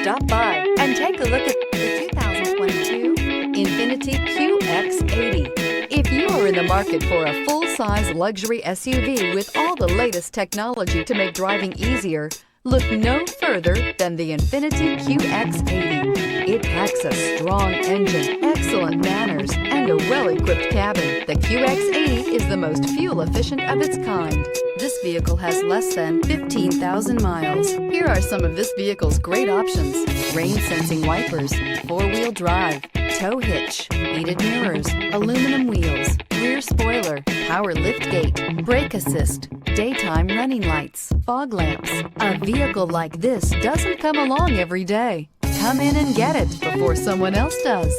Stop by and take a look at the 2022 INFINITI QX80. If you are in the market for a full-size luxury SUV with all the latest technology to make driving easier, look no further than the INFINITI QX80. It packs a strong engine, excellent manners, and a well-equipped cabin. The QX80 is the most fuel-efficient of its kind. This vehicle has less than 15,000 miles. Here are some of this vehicle's great options: rain-sensing wipers, four-wheel drive, tow hitch, heated mirrors, aluminum wheels, rear spoiler, power liftgate, brake assist, daytime running lights, fog lamps. A vehicle like this doesn't come along every day. Come in and get it before someone else does.